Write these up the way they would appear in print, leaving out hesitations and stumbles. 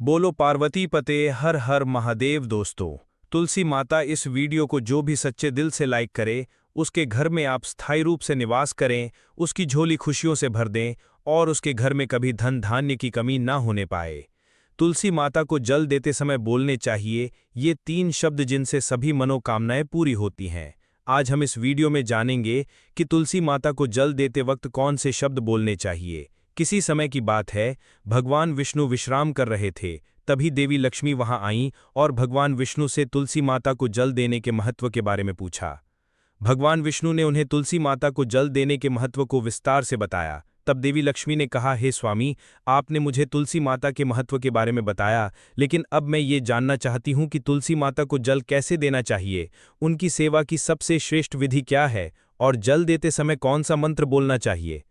बोलो पार्वती पते हर हर महादेव। दोस्तों, तुलसी माता इस वीडियो को जो भी सच्चे दिल से लाइक करे, उसके घर में आप स्थायी रूप से निवास करें, उसकी झोली खुशियों से भर दें और उसके घर में कभी धन धान्य की कमी ना होने पाए। तुलसी माता को जल देते समय बोलने चाहिए ये 3 शब्द जिनसे सभी मनोकामनाएं पूरी होती हैं। आज हम इस वीडियो में जानेंगे कि तुलसी माता को जल देते वक्त कौन से शब्द बोलने चाहिए। किसी समय की बात है, भगवान विष्णु विश्राम कर रहे थे, तभी देवी लक्ष्मी वहां आईं और भगवान विष्णु से तुलसी माता को जल देने के महत्व के बारे में पूछा। भगवान विष्णु ने उन्हें तुलसी माता को जल देने के महत्व को विस्तार से बताया। तब देवी लक्ष्मी ने कहा, हे स्वामी, आपने मुझे तुलसी माता के महत्व के बारे में बताया, लेकिन अब मैं ये जानना चाहती हूँ कि तुलसी माता को जल कैसे देना चाहिए, उनकी सेवा की सबसे श्रेष्ठ विधि क्या है और जल देते समय कौन सा मंत्र बोलना चाहिए।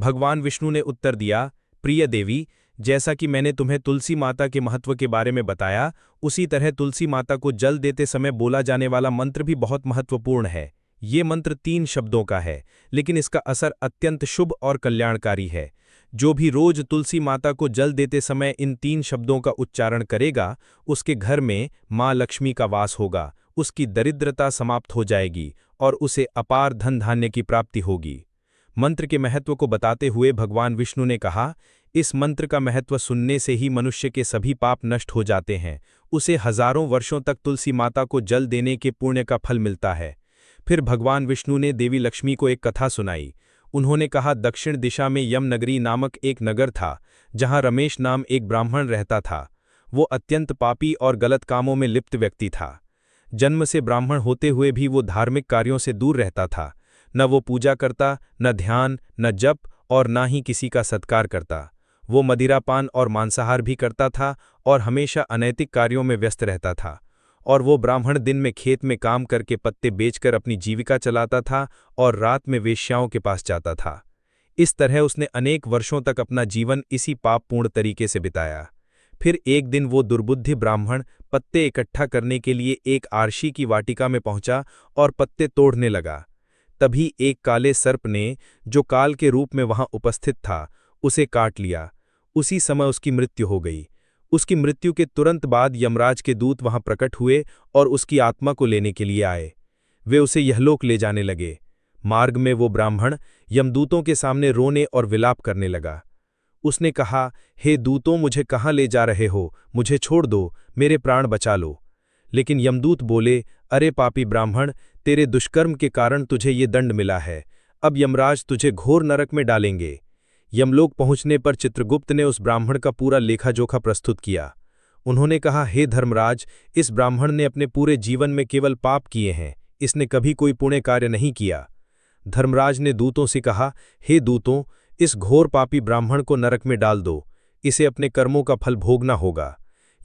भगवान विष्णु ने उत्तर दिया, प्रिय देवी, जैसा कि मैंने तुम्हें तुलसी माता के महत्व के बारे में बताया, उसी तरह तुलसी माता को जल देते समय बोला जाने वाला मंत्र भी बहुत महत्वपूर्ण है। ये मंत्र 3 शब्दों का है, लेकिन इसका असर अत्यंत शुभ और कल्याणकारी है। जो भी रोज तुलसी माता को जल देते समय इन 3 शब्दों का उच्चारण करेगा, उसके घर में माँ लक्ष्मी का वास होगा, उसकी दरिद्रता समाप्त हो जाएगी और उसे अपार धन धान्य की प्राप्ति होगी। मंत्र के महत्व को बताते हुए भगवान विष्णु ने कहा, इस मंत्र का महत्व सुनने से ही मनुष्य के सभी पाप नष्ट हो जाते हैं। उसे हजारों वर्षों तक तुलसी माता को जल देने के पुण्य का फल मिलता है। फिर भगवान विष्णु ने देवी लक्ष्मी को एक कथा सुनाई। उन्होंने कहा, दक्षिण दिशा में यमनगरी नामक एक नगर था, जहां रमेश नाम एक ब्राह्मण रहता था। वो अत्यंत पापी और गलत कामों में लिप्त व्यक्ति था। जन्म से ब्राह्मण होते हुए भी वो धार्मिक कार्यों से दूर रहता था। न वो पूजा करता, न ध्यान, न जप और न ही किसी का सत्कार करता। वो मदिरापान और मांसाहार भी करता था और हमेशा अनैतिक कार्यों में व्यस्त रहता था। और वो ब्राह्मण दिन में खेत में काम करके पत्ते बेचकर अपनी जीविका चलाता था और रात में वेश्याओं के पास जाता था। इस तरह उसने अनेक वर्षों तक अपना जीवन इसी पापपूर्ण तरीके से बिताया। फिर एक दिन वो दुर्बुद्धि ब्राह्मण पत्ते इकट्ठा करने के लिए एक आरशी की वाटिका में पहुंचा और पत्ते तोड़ने लगा। तभी एक काले सर्प ने, जो काल के रूप में वहां उपस्थित था, उसे काट लिया। उसी समय उसकी मृत्यु हो गई। उसकी मृत्यु के तुरंत बाद यमराज के दूत वहां प्रकट हुए और उसकी आत्मा को लेने के लिए आए। वे उसे यहलोक ले जाने लगे। मार्ग में वो ब्राह्मण यमदूतों के सामने रोने और विलाप करने लगा। उसने कहा, हे दूतों, मुझे कहाँ ले जा रहे हो? मुझे छोड़ दो, मेरे प्राण बचा लो। लेकिन यमदूत बोले, अरे पापी ब्राह्मण, तेरे दुष्कर्म के कारण तुझे ये दंड मिला है। अब यमराज तुझे घोर नरक में डालेंगे। यमलोक पहुंचने पर चित्रगुप्त ने उस ब्राह्मण का पूरा लेखा-जोखा प्रस्तुत किया। उन्होंने कहा, हे धर्मराज, इस ब्राह्मण ने अपने पूरे जीवन में केवल पाप किए हैं, इसने कभी कोई पुण्य कार्य नहीं किया। धर्मराज ने दूतों से कहा, हे दूतों, इस घोर पापी ब्राह्मण को नरक में डाल दो, इसे अपने कर्मों का फल भोगना होगा।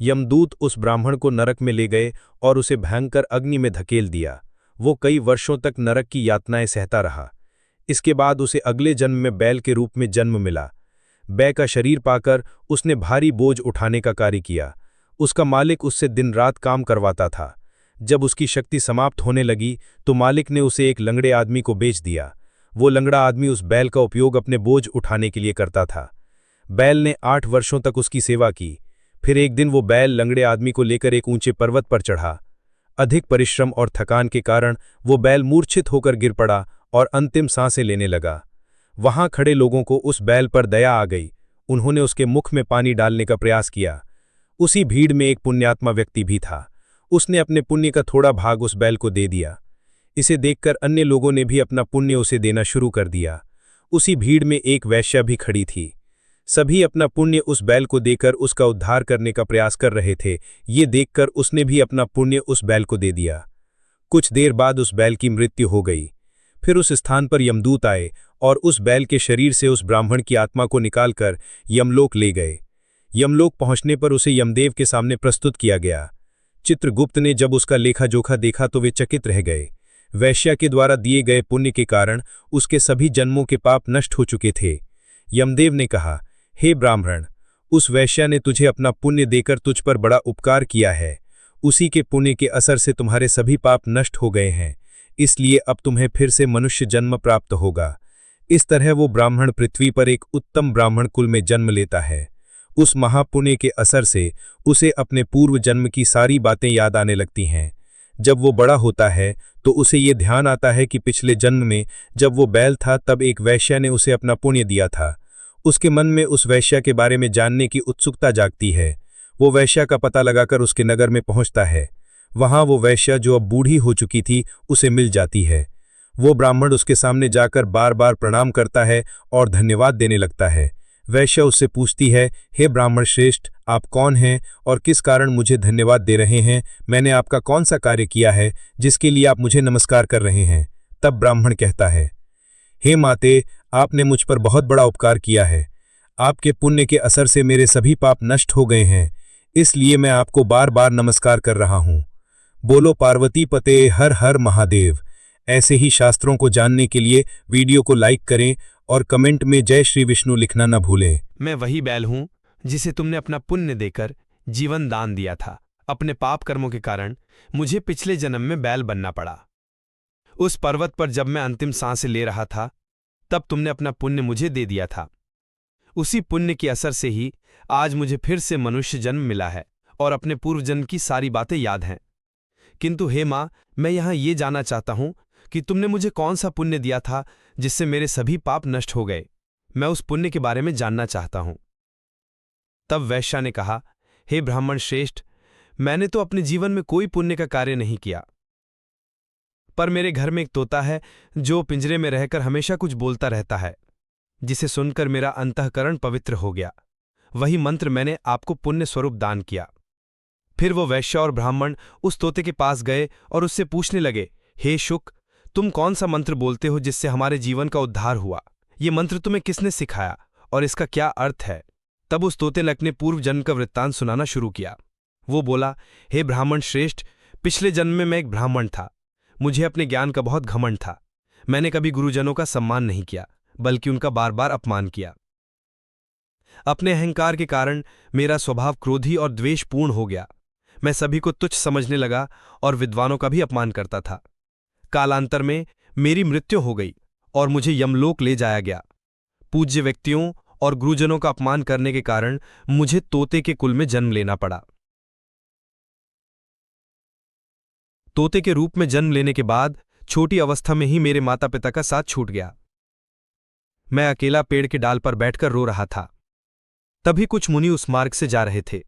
यमदूत उस ब्राह्मण को नरक में ले गए और उसे भयंकर अग्नि में धकेल दिया। वो कई वर्षों तक नरक की यातनाएं सहता रहा। इसके बाद उसे अगले जन्म में बैल के रूप में जन्म मिला। बैल का शरीर पाकर उसने भारी बोझ उठाने का कार्य किया। उसका मालिक उससे दिन रात काम करवाता था। जब उसकी शक्ति समाप्त होने लगी तो मालिक ने उसे एक लंगड़े आदमी को बेच दिया। वो लंगड़ा आदमी उस बैल का उपयोग अपने बोझ उठाने के लिए करता था। बैल ने 8 वर्षों तक उसकी सेवा की। फिर एक दिन वो बैल लंगड़े आदमी को लेकर एक ऊंचे पर्वत पर चढ़ा। अधिक परिश्रम और थकान के कारण वो बैल मूर्छित होकर गिर पड़ा और अंतिम सांसें लेने लगा। वहां खड़े लोगों को उस बैल पर दया आ गई। उन्होंने उसके मुख में पानी डालने का प्रयास किया। उसी भीड़ में एक पुण्यात्मा व्यक्ति भी था। उसने अपने पुण्य का थोड़ा भाग उस बैल को दे दिया। इसे देखकर अन्य लोगों ने भी अपना पुण्य उसे देना शुरू कर दिया। उसी भीड़ में एक वैश्या भी खड़ी थी। सभी अपना पुण्य उस बैल को देकर उसका उद्धार करने का प्रयास कर रहे थे। ये देखकर उसने भी अपना पुण्य उस बैल को दे दिया। कुछ देर बाद उस बैल की मृत्यु हो गई। फिर उस स्थान पर यमदूत आए और उस बैल के शरीर से उस ब्राह्मण की आत्मा को निकालकर यमलोक ले गए। यमलोक पहुंचने पर उसे यमदेव के सामने प्रस्तुत किया गया। चित्रगुप्त ने जब उसका लेखा जोखा देखा तो वे चकित रह गए। वैश्या के द्वारा दिए गए पुण्य के कारण उसके सभी जन्मों के पाप नष्ट हो चुके थे। यमदेव ने कहा, हे ब्राह्मण, उस वैश्या ने तुझे अपना पुण्य देकर तुझ पर बड़ा उपकार किया है। उसी के पुण्य के असर से तुम्हारे सभी पाप नष्ट हो गए हैं, इसलिए अब तुम्हें फिर से मनुष्य जन्म प्राप्त होगा। इस तरह वो ब्राह्मण पृथ्वी पर एक उत्तम ब्राह्मण कुल में जन्म लेता है। उस महापुण्य के असर से उसे अपने पूर्व जन्म की सारी बातें याद आने लगती हैं। जब वो बड़ा होता है तो उसे ये ध्यान आता है कि पिछले जन्म में जब वो बैल था तब एक वैश्या ने उसे अपना पुण्य दिया था। उसके मन में उस वैश्या के बारे में जानने की उत्सुकता जागती है। वो वैश्या का पता लगाकर उसके नगर में पहुंचता है। वहां वो वैश्या जो अब बूढ़ी हो चुकी थी उसे मिल जाती है। वो ब्राह्मण उसके सामने जाकर बार बार प्रणाम करता है और धन्यवाद देने लगता है। वैश्या उससे पूछती है, हे ब्राह्मण श्रेष्ठ, आप कौन हैं और किस कारण मुझे धन्यवाद दे रहे हैं? मैंने आपका कौन सा कार्य किया है जिसके लिए आप मुझे नमस्कार कर रहे हैं? तब ब्राह्मण कहता है, हे माते, आपने मुझ पर बहुत बड़ा उपकार किया है। आपके पुण्य के असर से मेरे सभी पाप नष्ट हो गए हैं, इसलिए मैं आपको बार बार नमस्कार कर रहा हूँ। बोलो पार्वती पते हर हर महादेव। ऐसे ही शास्त्रों को जानने के लिए वीडियो को लाइक करें और कमेंट में जय श्री विष्णु लिखना न भूलें। मैं वही बैल हूं जिसे तुमने अपना पुण्य देकर जीवन दान दिया था। अपने पाप कर्मों के कारण मुझे पिछले जन्म में बैल बनना पड़ा। उस पर्वत पर जब मैं अंतिम सांसें ले रहा था तब तुमने अपना पुण्य मुझे दे दिया था। उसी पुण्य के असर से ही आज मुझे फिर से मनुष्य जन्म मिला है और अपने पूर्व जन्म की सारी बातें याद हैं। किंतु हे माँ, मैं यहाँ ये जानना चाहता हूँ कि तुमने मुझे कौन सा पुण्य दिया था जिससे मेरे सभी पाप नष्ट हो गए। मैं उस पुण्य के बारे में जानना चाहता हूँ। तब वैश्या ने कहा, हे ब्राह्मण श्रेष्ठ, मैंने तो अपने जीवन में कोई पुण्य का कार्य नहीं किया, पर मेरे घर में एक तोता है जो पिंजरे में रहकर हमेशा कुछ बोलता रहता है, जिसे सुनकर मेरा अंतःकरण पवित्र हो गया। वही मंत्र मैंने आपको पुण्य स्वरूप दान किया। फिर वो वैश्या और ब्राह्मण उस तोते के पास गए और उससे पूछने लगे, हे शुक, तुम कौन सा मंत्र बोलते हो जिससे हमारे जीवन का उद्धार हुआ? ये मंत्र तुम्हें किसने सिखाया और इसका क्या अर्थ है? तब उस तोते ने अपने पूर्व जन्म का वृत्तांत सुनाना शुरू किया। वो बोला, हे ब्राह्मण श्रेष्ठ, पिछले जन्म में मैं एक ब्राह्मण था। मुझे अपने ज्ञान का बहुत घमंड था। मैंने कभी गुरुजनों का सम्मान नहीं किया, बल्कि उनका बार बार अपमान किया। अपने अहंकार के कारण मेरा स्वभाव क्रोधी और द्वेषपूर्ण हो गया। मैं सभी को तुच्छ समझने लगा और विद्वानों का भी अपमान करता था। कालांतर में मेरी मृत्यु हो गई और मुझे यमलोक ले जाया गया। पूज्य व्यक्तियों और गुरुजनों का अपमान करने के कारण मुझे तोते के कुल में जन्म लेना पड़ा। तोते के रूप में जन्म लेने के बाद छोटी अवस्था में ही मेरे माता पिता का साथ छूट गया। मैं अकेला पेड़ के डाल पर बैठकर रो रहा था। तभी कुछ मुनि उस मार्ग से जा रहे थे।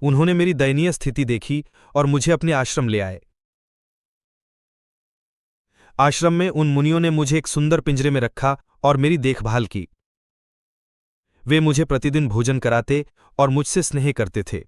उन्होंने मेरी दयनीय स्थिति देखी और मुझे अपने आश्रम ले आए। आश्रम में उन मुनियों ने मुझे एक सुंदर पिंजरे में रखा और मेरी देखभाल की। वे मुझे प्रतिदिन भोजन कराते और मुझसे स्नेह करते थे।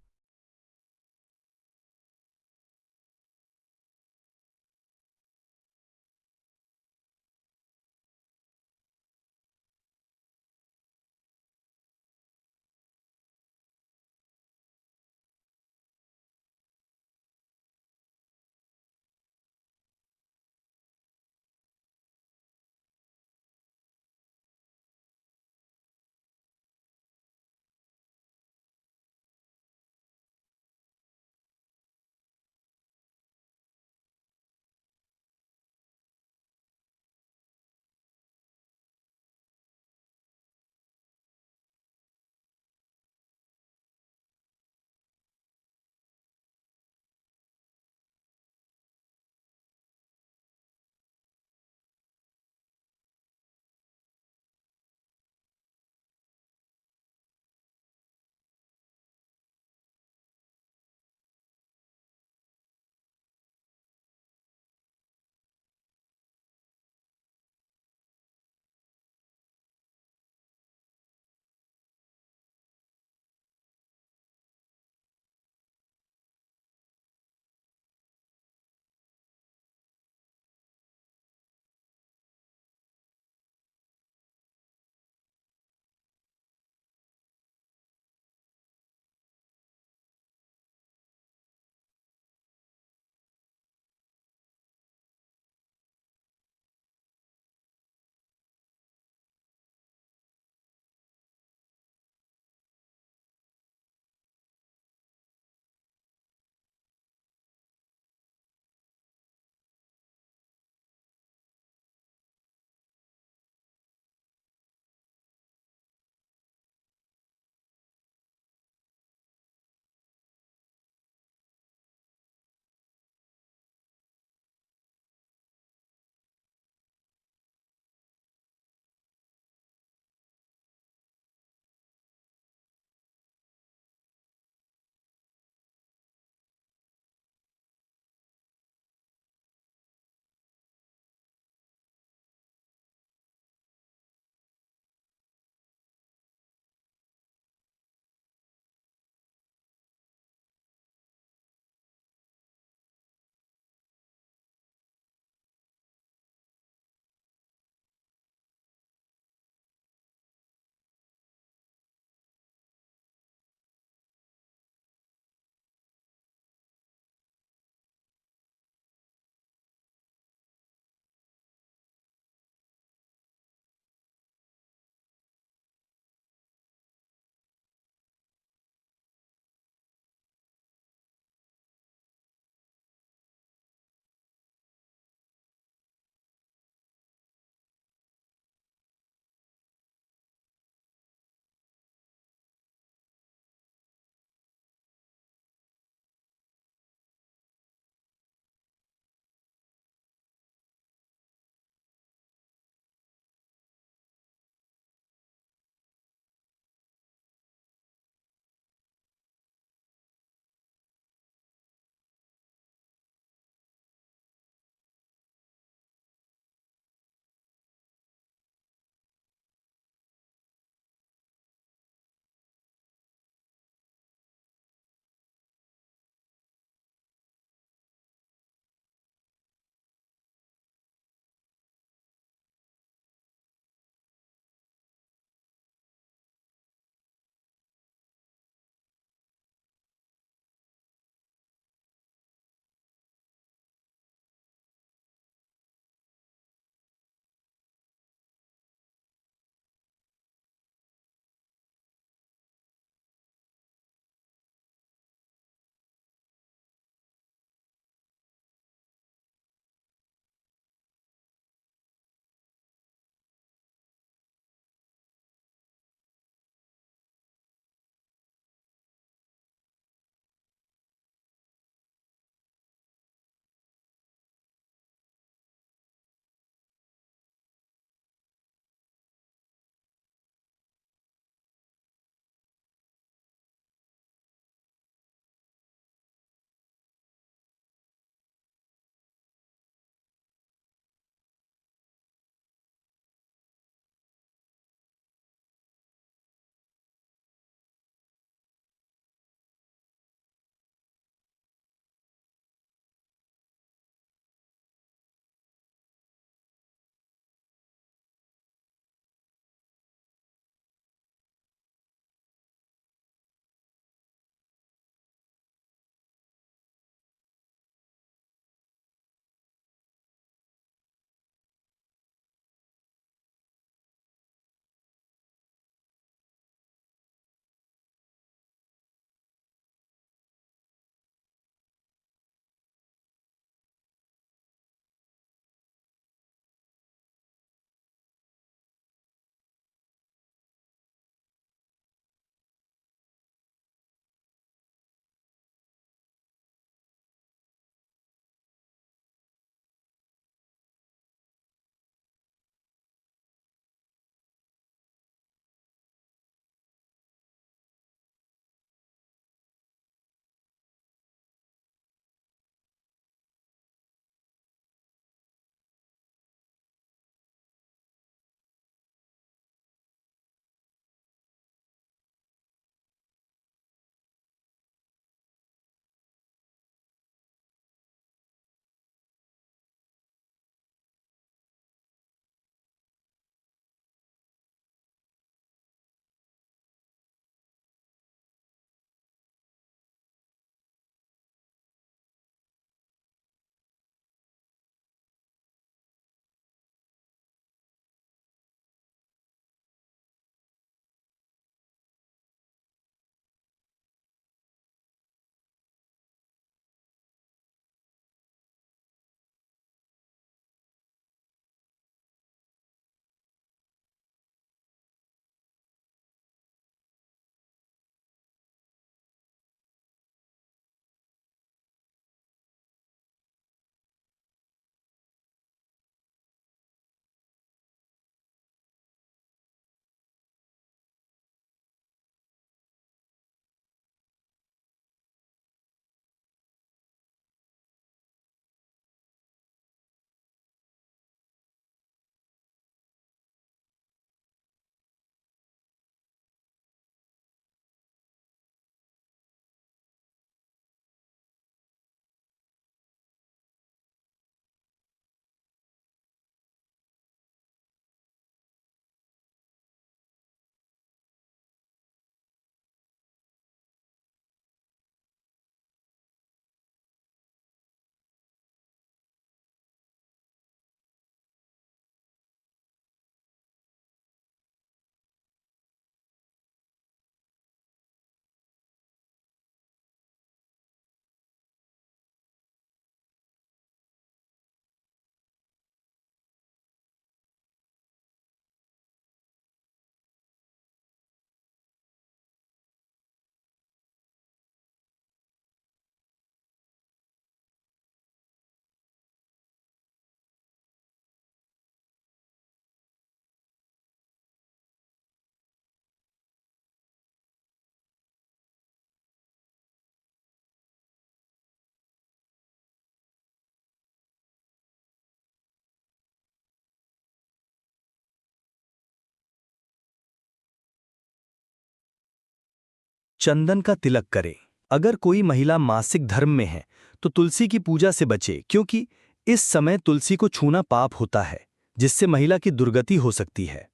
चंदन का तिलक करें। अगर कोई महिला मासिक धर्म में है तो तुलसी की पूजा से बचे, क्योंकि इस समय तुलसी को छूना पाप होता है, जिससे महिला की दुर्गति हो सकती है।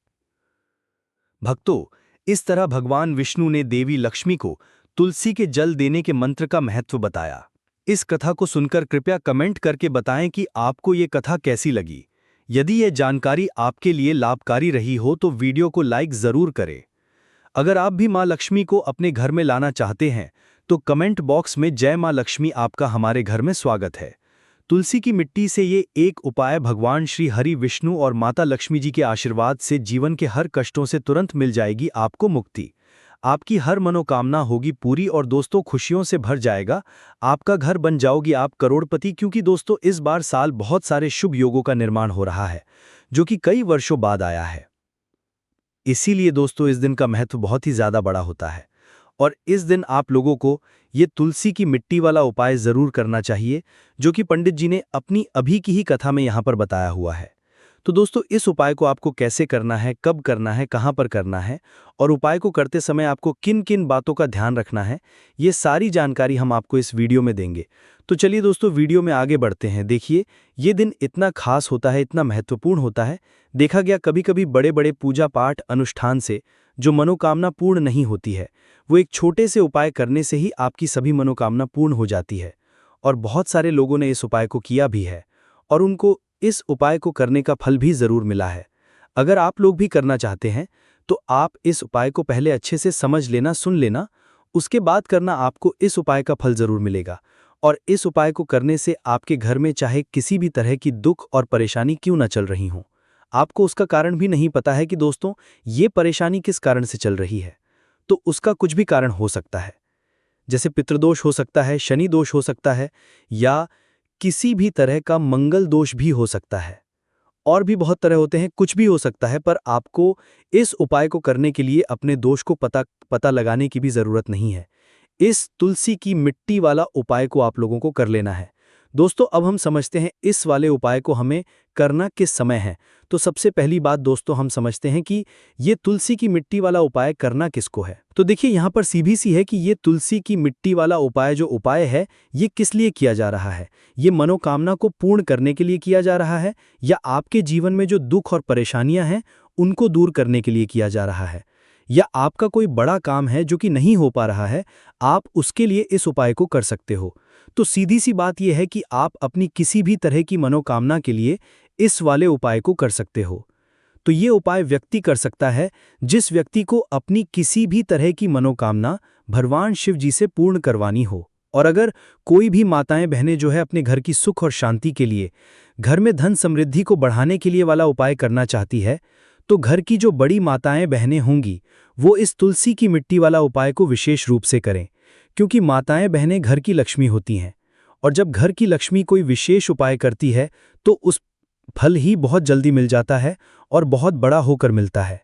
भक्तों, इस तरह भगवान विष्णु ने देवी लक्ष्मी को तुलसी के जल देने के मंत्र का महत्व बताया। इस कथा को सुनकर कृपया कमेंट करके बताएं कि आपको ये कथा कैसी लगी। यदि ये जानकारी आपके लिए लाभकारी रही हो तो वीडियो को लाइक जरूर करें। अगर आप भी मां लक्ष्मी को अपने घर में लाना चाहते हैं तो कमेंट बॉक्स में जय मां लक्ष्मी आपका हमारे घर में स्वागत है। तुलसी की मिट्टी से ये एक उपाय भगवान श्री हरि विष्णु और माता लक्ष्मी जी के आशीर्वाद से जीवन के हर कष्टों से तुरंत मिल जाएगी आपको मुक्ति। आपकी हर मनोकामना होगी पूरी और दोस्तों खुशियों से भर जाएगा। आपका घर बन जाओगी आप करोड़पति, क्योंकि दोस्तों इस बार साल बहुत सारे शुभ योगों का निर्माण हो रहा है जो कि कई वर्षों बाद आया है। इसीलिए दोस्तों इस दिन का महत्व बहुत ही ज्यादा बड़ा होता है और इस दिन आप लोगों को ये तुलसी की मिट्टी वाला उपाय जरूर करना चाहिए, जो कि पंडित जी ने अपनी अभी की ही कथा में यहाँ पर बताया हुआ है। तो दोस्तों इस उपाय को आपको कैसे करना है, कब करना है, कहाँ पर करना है और उपाय को करते समय आपको किन किन बातों का ध्यान रखना है, ये सारी जानकारी हम आपको इस वीडियो में देंगे। तो चलिए दोस्तों वीडियो में आगे बढ़ते हैं। देखिए ये दिन इतना खास होता है, इतना महत्वपूर्ण होता है। देखा गया कभी कभी बड़े बड़े पूजा पाठ अनुष्ठान से जो मनोकामना पूर्ण नहीं होती है, वो एक छोटे से उपाय करने से ही आपकी सभी मनोकामना पूर्ण हो जाती है। और बहुत सारे लोगों ने इस उपाय को किया भी है और उनको इस उपाय को करने का फल भी जरूर मिला है। अगर आप लोग भी करना चाहते हैं तो आप इस उपाय को पहले अच्छे से समझ लेना, सुन लेना, उसके बाद करना। आपको इस उपाय का फल जरूर मिलेगा और इस उपाय को करने से आपके घर में चाहे किसी भी तरह की दुख और परेशानी क्यों न चल रही हो, आपको उसका कारण भी नहीं पता है कि दोस्तों ये परेशानी किस कारण से चल रही है, तो उसका कुछ भी कारण हो सकता है। जैसे पितृदोष हो सकता है, शनि दोष हो सकता है, या किसी भी तरह का मंगल दोष भी हो सकता है। और भी बहुत तरह होते हैं, कुछ भी हो सकता है। पर आपको इस उपाय को करने के लिए अपने दोष को पता लगाने की भी ज़रूरत नहीं है। इस तुलसी की मिट्टी वाला उपाय को आप लोगों को कर लेना है। दोस्तों अब हम समझते हैं इस वाले उपाय को हमें करना किस समय है। तो सबसे पहली बात दोस्तों हम समझते हैं कि ये तुलसी की मिट्टी वाला उपाय करना किसको है। तो देखिए यहाँ पर सीधी सी है कि ये तुलसी की मिट्टी वाला उपाय जो उपाय है ये किस लिए किया जा रहा है। ये मनोकामना को पूर्ण करने के लिए किया जा रहा है, या आपके जीवन में जो दुख और परेशानियां हैं उनको दूर करने के लिए किया जा रहा है, या आपका कोई बड़ा काम है जो कि नहीं हो पा रहा है, आप उसके लिए इस उपाय को कर सकते हो। तो सीधी सी बात यह है कि आप अपनी किसी भी तरह की मनोकामना के लिए इस वाले उपाय को कर सकते हो। तो ये उपाय व्यक्ति कर सकता है जिस व्यक्ति को अपनी किसी भी तरह की मनोकामना भगवान शिव जी से पूर्ण करवानी हो। और अगर कोई भी माताएं बहनें जो है अपने घर की सुख और शांति के लिए, घर में धन समृद्धि को बढ़ाने के लिए वाला उपाय करना चाहती है, तो घर की जो बड़ी माताएं बहनें होंगी वो इस तुलसी की मिट्टी वाला उपाय को विशेष रूप से करें, क्योंकि माताएं बहनें घर की लक्ष्मी होती हैं और जब घर की लक्ष्मी कोई विशेष उपाय करती है तो उस फल ही बहुत जल्दी मिल जाता है और बहुत बड़ा होकर मिलता है।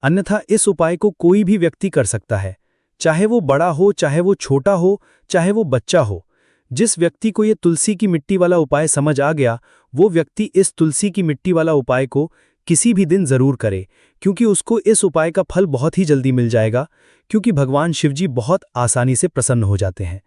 अन्यथा इस उपाय को कोई भी व्यक्ति कर सकता है, चाहे वो बड़ा हो, चाहे वो छोटा हो, चाहे वो बच्चा हो। जिस व्यक्ति को ये तुलसी की मिट्टी वाला उपाय समझ आ गया वो व्यक्ति इस तुलसी की मिट्टी वाला उपाय को किसी भी दिन जरूर करे, क्योंकि उसको इस उपाय का फल बहुत ही जल्दी मिल जाएगा, क्योंकि भगवान शिवजी बहुत आसानी से प्रसन्न हो जाते हैं।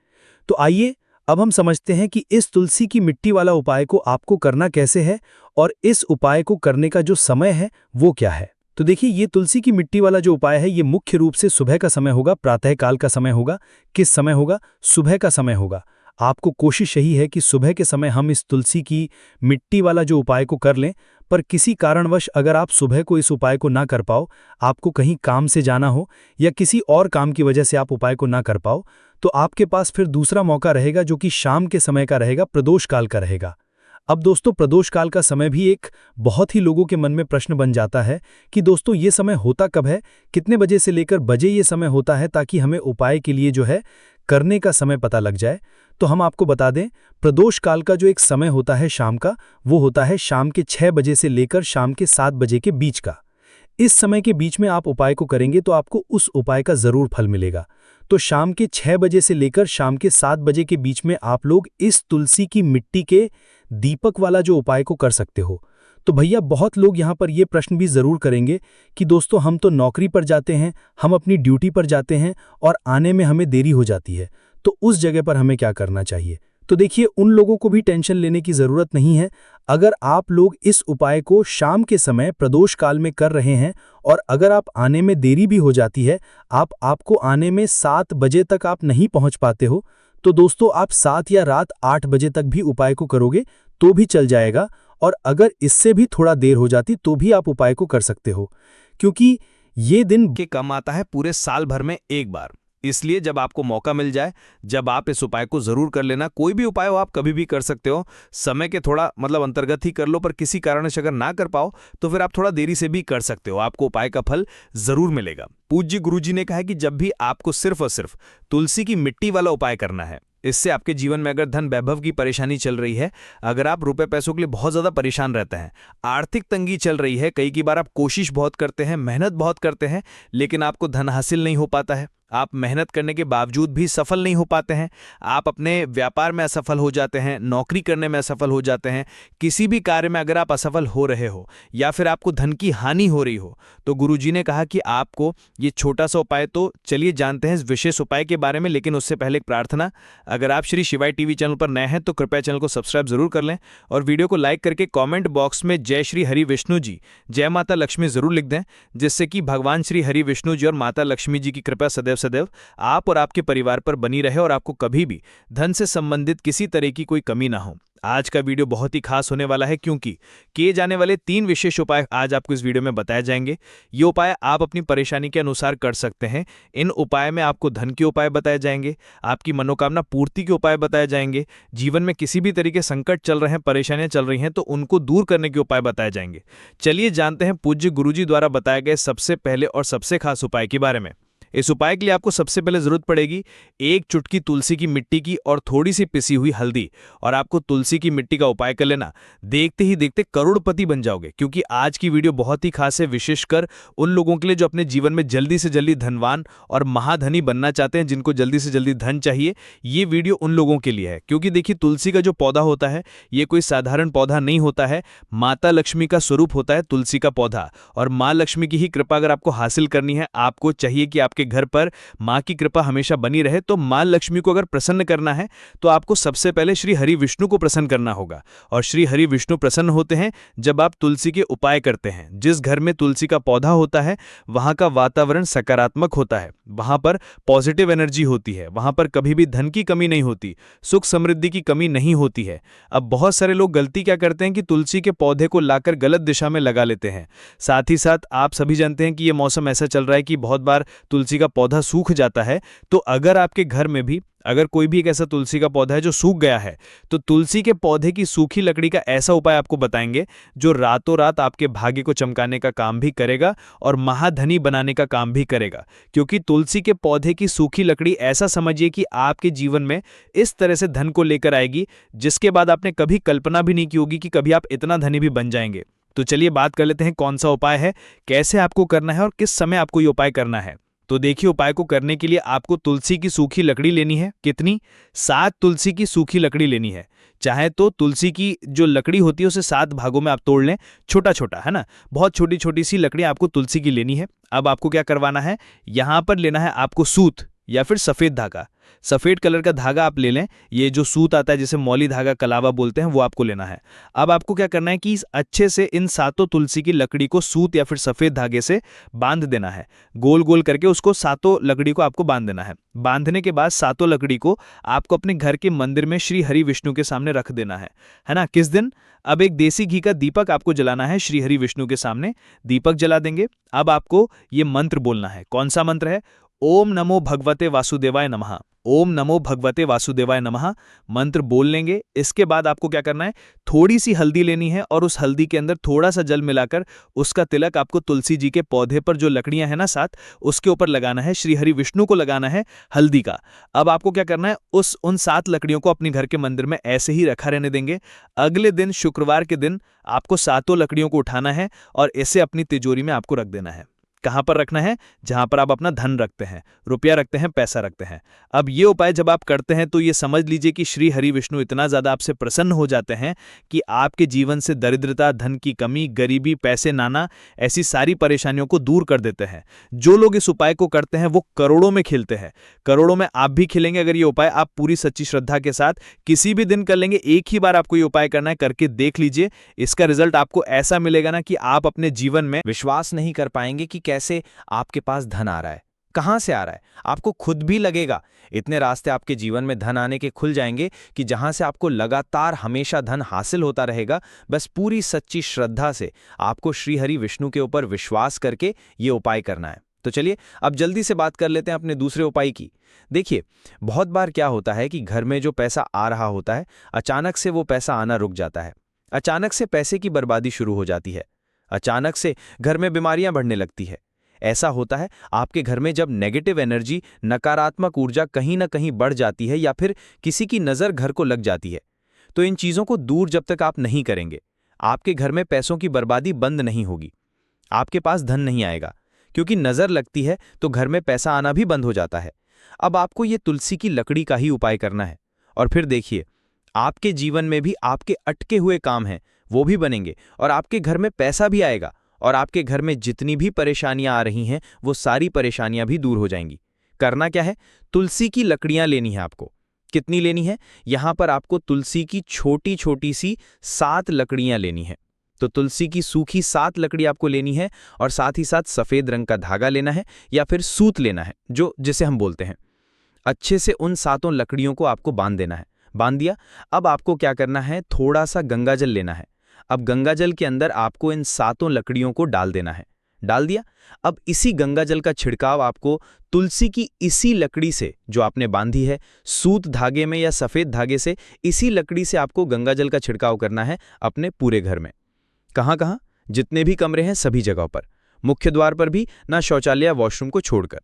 तो आइए अब हम समझते हैं कि इस तुलसी की मिट्टी वाला उपाय को आपको करना कैसे है और इस उपाय को करने का जो समय है वो क्या है। तो देखिए ये तुलसी की मिट्टी वाला जो उपाय है ये मुख्य रूप से सुबह का समय होगा, प्रातःकाल का समय होगा। किस समय होगा? सुबह का समय होगा। आपको कोशिश यही है कि सुबह के समय हम इस तुलसी की मिट्टी वाला जो उपाय को कर लें। पर किसी कारणवश अगर आप सुबह को इस उपाय को ना कर पाओ, आपको कहीं काम से जाना हो या किसी और काम की वजह से आप उपाय को ना कर पाओ, तो आपके पास फिर दूसरा मौका रहेगा जो कि शाम के समय का रहेगा, प्रदोष काल का रहेगा। अब दोस्तों प्रदोष काल का समय भी एक बहुत ही लोगों के मन में प्रश्न बन जाता है कि दोस्तों ये समय होता कब है, कितने बजे से लेकर बजे ये समय होता है, ताकि हमें उपाय के लिए जो है करने का समय पता लग जाए। तो हम आपको बता दें, प्रदोष काल का जो एक समय होता है शाम का, वो होता है शाम के 6 बजे से लेकर शाम के 7 बजे के बीच का। इस समय के बीच में आप उपाय को करेंगे तो आपको उस उपाय का जरूर फल मिलेगा। तो शाम के 6 बजे से लेकर शाम के 7 बजे के बीच में आप लोग इस तुलसी की मिट्टी के दीपक वाला जो उपाय को कर सकते हो। तो भैया बहुत लोग यहाँ पर ये प्रश्न भी ज़रूर करेंगे कि दोस्तों हम तो नौकरी पर जाते हैं, हम अपनी ड्यूटी पर जाते हैं और आने में हमें देरी हो जाती है, तो उस जगह पर हमें क्या करना चाहिए। तो देखिए, उन लोगों को भी टेंशन लेने की ज़रूरत नहीं है। अगर आप लोग इस उपाय को शाम के समय प्रदोष काल में कर रहे हैं और अगर आप आने में देरी भी हो जाती है, आपको आने में 7 बजे तक आप नहीं पहुंच पाते हो, तो दोस्तों आप 7 या रात 8 बजे तक भी उपाय को करोगे तो भी चल जाएगा। और अगर इससे भी थोड़ा देर हो जाती तो भी आप उपाय को कर सकते हो, क्योंकि ये दिन के कम आता है पूरे साल भर में एक बार। इसलिए जब आपको मौका मिल जाए, जब आप इस उपाय को जरूर कर लेना। कोई भी उपाय हो आप कभी भी कर सकते हो, समय के थोड़ा अंतर्गत ही कर लो, पर किसी कारणवश अगर ना कर पाओ तो फिर आप थोड़ा देरी से भी कर सकते हो, आपको उपाय का फल जरूर मिलेगा। पूज्य गुरुजी ने कहा है कि जब भी आपको सिर्फ और सिर्फ तुलसी की मिट्टी वाला उपाय करना है, इससे आपके जीवन में अगर धन वैभव की परेशानी चल रही है, अगर आप रुपए पैसों के लिए बहुत ज्यादा परेशान रहते हैं, आर्थिक तंगी चल रही है, कई बार आप कोशिश बहुत करते हैं, मेहनत बहुत करते हैं, लेकिन आपको धन हासिल नहीं हो पाता है, आप मेहनत करने के बावजूद भी सफल नहीं हो पाते हैं, आप अपने व्यापार में असफल हो जाते हैं, नौकरी करने में असफल हो जाते हैं, किसी भी कार्य में अगर आप असफल हो रहे हो या फिर आपको धन की हानि हो रही हो, तो गुरुजी ने कहा कि आपको ये छोटा सा उपाय, तो चलिए जानते हैं इस विशेष उपाय के बारे में। लेकिन उससे पहले एक प्रार्थना, अगर आप श्री शिवाय टीवी चैनल पर नए हैं तो कृपया चैनल को सब्सक्राइब जरूर कर लें और वीडियो को लाइक करके कॉमेंट बॉक्स में जय श्री हरि विष्णु जी, जय माता लक्ष्मी जरूर लिख दें, जिससे कि भगवान श्री हरि विष्णु जी और माता लक्ष्मी जी की कृपा सदैव आप और आपके परिवार पर बनी रहे और आपको कभी भी धन से संबंधित किसी तरह की कोई कमी ना हो। आज का वीडियो बहुत ही खास होने वाला है, क्योंकि किए जाने वाले 3 विशेष उपाय आज आपको इस वीडियो में बताए जाएंगे। ये उपाय आप अपनी परेशानी के अनुसार कर सकते हैं। इन उपाय में आपको धन के उपाय बताए जाएंगे, आपकी मनोकामना पूर्ति के उपाय बताए जाएंगे, जीवन में किसी भी तरीके संकट चल रहे हैं, परेशानियां चल रही हैं तो उनको दूर करने के उपाय बताए जाएंगे। चलिए जानते हैं पूज्य गुरुजी द्वारा बताए गए सबसे पहले और सबसे खास उपाय के बारे में। इस उपाय के लिए आपको सबसे पहले जरूरत पड़ेगी 1 चुटकी तुलसी की मिट्टी की और थोड़ी सी पिसी हुई हल्दी, और आपको तुलसी की मिट्टी का उपाय कर लेना। देखते ही देखते करोड़पति बन जाओगे, क्योंकि आज की वीडियो बहुत ही खास है, विशेषकर उन लोगों के लिए जो अपने जीवन में जल्दी से जल्दी धनवान और महाधनी बनना चाहते हैं, जिनको जल्दी से जल्दी धन चाहिए। ये वीडियो उन लोगों के लिए है, क्योंकि देखिए तुलसी का जो पौधा होता है ये कोई साधारण पौधा नहीं होता है, माता लक्ष्मी का स्वरूप होता है तुलसी का पौधा। और माँ लक्ष्मी की ही कृपा अगर आपको हासिल करनी है, आपको चाहिए कि आपके घर पर मां की कृपा हमेशा बनी रहे, तो मां लक्ष्मी को अगर प्रसन्न करना है तो आपको सबसे पहले श्री हरि विष्णु को प्रसन्न करना होगा। और श्री हरि विष्णु प्रसन्न होते हैं जब आप तुलसी के उपाय करते हैं। जिस घर में तुलसी का पौधा होता है वहां का वातावरण सकारात्मक होता है, वहां पर पॉजिटिव एनर्जी होती है, वहां पर कभी भी धन की कमी नहीं होती, सुख समृद्धि की कमी नहीं होती है। अब बहुत सारे लोग गलती क्या करते हैं कि तुलसी के पौधे को लाकर गलत दिशा में लगा लेते हैं। साथ ही साथ आप सभी जानते हैं कि यह मौसम ऐसा चल रहा है कि बहुत बार तुलसी का पौधा सूख जाता है। तो अगर आपके घर में भी अगर कोई भी एक ऐसा तुलसी का पौधा है जो सूख गया है, तो तुलसी के पौधे की सूखी लकड़ी का ऐसा उपाय आपको बताएंगे जो रातों रात आपके भाग्य को चमकाने का काम भी करेगा और महाधनी बनाने का काम भी करेगा। क्योंकि तुलसी के पौधे की सूखी लकड़ी ऐसा समझिए कि आपके जीवन में इस तरह से धन को लेकर आएगी, जिसके बाद आपने कभी कल्पना भी नहीं की होगी कि कभी आप इतना धनी भी बन जाएंगे। तो चलिए बात कर लेते हैं कौन सा उपाय है, कैसे आपको करना है और किस समय आपको ये उपाय करना है। तो देखिए, उपाय को करने के लिए आपको तुलसी की सूखी लकड़ी लेनी है। कितनी? 7 तुलसी की सूखी लकड़ी लेनी है। चाहे तो तुलसी की जो लकड़ी होती है उसे 7 भागों में आप तोड़ लें, छोटा छोटा, है ना। बहुत छोटी छोटी सी लकड़ी आपको तुलसी की लेनी है। अब आपको क्या करवाना है, यहां पर लेना है आपको सूत या फिर सफेद धागा। सफेद कलर का धागा आप ले लें, ये जो सूत आता है जिसे मौली धागा कलावा बोलते हैं, वो आपको लेना है। अब आपको क्या करना है कि अच्छे से इन 7 तुलसी की लकड़ी को सूत या फिर सफेद धागे से बांध देना है। गोल गोल करके उसको 7 लकड़ी को आपको बांध देना है। बांधने के बाद 7 लकड़ी को आपको अपने घर के मंदिर में श्री हरि विष्णु के सामने रख देना है ना। किस दिन? अब एक देसी घी का दीपक आपको जलाना है, श्री हरि विष्णु के सामने दीपक जला देंगे। अब आपको ये मंत्र बोलना है। कौन सा मंत्र है? ओम नमो भगवते वासुदेवाय नमः। ओम नमो भगवते वासुदेवाय नमः मंत्र बोल लेंगे। इसके बाद आपको क्या करना है, थोड़ी सी हल्दी लेनी है और उस हल्दी के अंदर थोड़ा सा जल मिलाकर उसका तिलक आपको तुलसी जी के पौधे पर जो लकड़ियां हैं ना 7, उसके ऊपर लगाना है। श्री हरि विष्णु को लगाना है हल्दी का। अब आपको क्या करना है, उन 7 लकड़ियों को अपने घर के मंदिर में ऐसे ही रखा रहने देंगे। अगले दिन शुक्रवार के दिन आपको 7 लकड़ियों को उठाना है और इसे अपनी तिजोरी में आपको रख देना है। कहाँ पर रखना है? जहाँ पर आप अपना धन रखते हैं, रुपया रखते हैं, पैसा रखते हैं। अब ये उपाय जब आप करते हैं तो ये समझ लीजिए कि श्री हरि विष्णु इतना ज़्यादा आपसे प्रसन्न हो जाते हैं कि आपके जीवन से दरिद्रता, धन की कमी, गरीबी, पैसे ना आना, ऐसी सारी परेशानियों को दूर कर देते हैं। जो लोग इस उपाय को करते हैं वो करोड़ों में खिलते हैं। करोड़ों में आप भी खिलेंगे अगर ये उपाय आप पूरी सच्ची श्रद्धा के साथ किसी भी दिन कर लेंगे। एक ही बार आपको ये उपाय करना है, करके देख लीजिए। इसका रिजल्ट आपको ऐसा मिलेगा ना कि आप अपने जीवन में विश्वास नहीं कर पाएंगे कि कैसे आपके पास धन आ रहा है, कहां से आ रहा है। आपको खुद भी लगेगा इतने रास्ते आपके जीवन में धन आने के खुल जाएंगे कि जहां से आपको लगातार हमेशा धन हासिल होता रहेगा। बस पूरी सच्ची श्रद्धा से आपको श्री हरि विष्णु के ऊपर विश्वास करके ये उपाय करना है। तो चलिए अब जल्दी से बात कर लेते हैं अपने दूसरे उपाय की। देखिए, बहुत बार क्या होता है कि घर में जो पैसा आ रहा होता है, अचानक से वो पैसा आना रुक जाता है। अचानक से पैसे की बर्बादी शुरू हो जाती है। अचानक से घर में बीमारियां बढ़ने लगती है। ऐसा होता है आपके घर में जब नेगेटिव एनर्जी, नकारात्मक ऊर्जा कहीं ना कहीं बढ़ जाती है या फिर किसी की नज़र घर को लग जाती है। तो इन चीज़ों को दूर जब तक आप नहीं करेंगे, आपके घर में पैसों की बर्बादी बंद नहीं होगी। आपके पास धन नहीं आएगा, क्योंकि नज़र लगती है तो घर में पैसा आना भी बंद हो जाता है। अब आपको ये तुलसी की लकड़ी का ही उपाय करना है और फिर देखिए, आपके जीवन में भी आपके अटके हुए काम हैं वो भी बनेंगे और आपके घर में पैसा भी आएगा और आपके घर में जितनी भी परेशानियां आ रही हैं वो सारी परेशानियां भी दूर हो जाएंगी। करना क्या है? तुलसी की लकड़ियां लेनी है आपको। कितनी लेनी है? यहां पर आपको तुलसी की छोटी छोटी सी 7 लकड़ियां लेनी है। तो तुलसी की सूखी 7 लकड़ी आपको लेनी है और साथ ही साथ सफ़ेद रंग का धागा लेना है या फिर सूत लेना है, जिसे हम बोलते हैं। अच्छे से उन 7 लकड़ियों को आपको बांध देना है। बांध दिया। अब आपको क्या करना है? थोड़ा सा गंगाजल लेना है। अब गंगाजल के अंदर आपको इन 7 लकड़ियों को डाल देना है। डाल दिया। अब इसी गंगाजल का छिड़काव आपको तुलसी की इसी लकड़ी से, जो आपने बांधी है, सूत धागे में या सफ़ेद धागे से, इसी लकड़ी से आपको गंगाजल का छिड़काव करना है अपने पूरे घर में। कहाँ कहाँ? जितने भी कमरे हैं सभी जगहों पर, मुख्य द्वार पर भी, ना शौचालय या वॉशरूम को छोड़कर।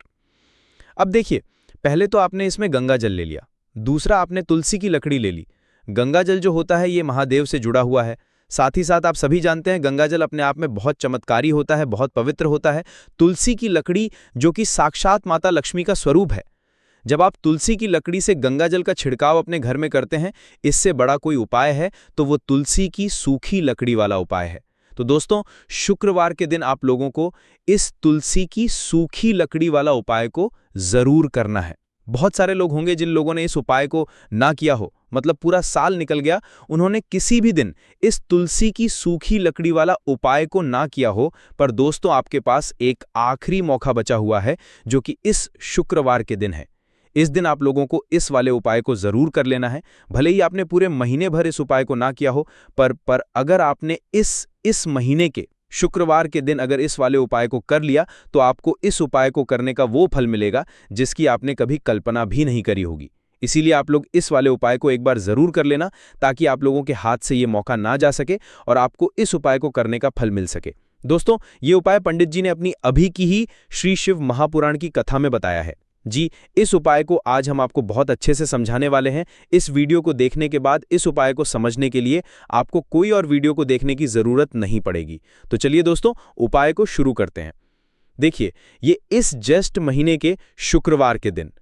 अब देखिए, पहले तो आपने इसमें गंगाजल ले लिया, दूसरा आपने तुलसी की लकड़ी ले ली। गंगाजल जो होता है ये महादेव से जुड़ा हुआ है। साथ ही साथ आप सभी जानते हैं गंगाजल अपने आप में बहुत चमत्कारी होता है, बहुत पवित्र होता है। तुलसी की लकड़ी जो कि साक्षात माता लक्ष्मी का स्वरूप है। जब आप तुलसी की लकड़ी से गंगाजल का छिड़काव अपने घर में करते हैं, इससे बड़ा कोई उपाय है तो वो तुलसी की सूखी लकड़ी वाला उपाय है। तो दोस्तों, शुक्रवार के दिन आप लोगों को इस तुलसी की सूखी लकड़ी वाला उपाय को जरूर करना है। बहुत सारे लोग होंगे जिन लोगों ने इस उपाय को ना किया हो, मतलब पूरा साल निकल गया, उन्होंने किसी भी दिन इस तुलसी की सूखी लकड़ी वाला उपाय को ना किया हो। पर दोस्तों, आपके पास एक आखिरी मौका बचा हुआ है जो कि इस शुक्रवार के दिन है। इस दिन आप लोगों को इस वाले उपाय को जरूर कर लेना है। भले ही आपने पूरे महीने भर इस उपाय को ना किया हो, पर अगर आपने इस महीने के शुक्रवार के दिन अगर इस वाले उपाय को कर लिया तो आपको इस उपाय को करने का वो फल मिलेगा जिसकी आपने कभी कल्पना भी नहीं करी होगी। इसीलिए आप लोग इस वाले उपाय को एक बार जरूर कर लेना, ताकि आप लोगों के हाथ से ये मौका ना जा सके और आपको इस उपाय को करने का फल मिल सके। दोस्तों, ये उपाय पंडित जी ने अपनी अभी की ही श्री शिव महापुराण की कथा में बताया है। जी, इस उपाय को आज हम आपको बहुत अच्छे से समझाने वाले हैं। इस वीडियो को देखने के बाद इस उपाय को समझने के लिए आपको कोई और वीडियो को देखने की ज़रूरत नहीं पड़ेगी। तो चलिए दोस्तों, उपाय को शुरू करते हैं। देखिए, ये इस ज्येष्ठ महीने के शुक्रवार के दिन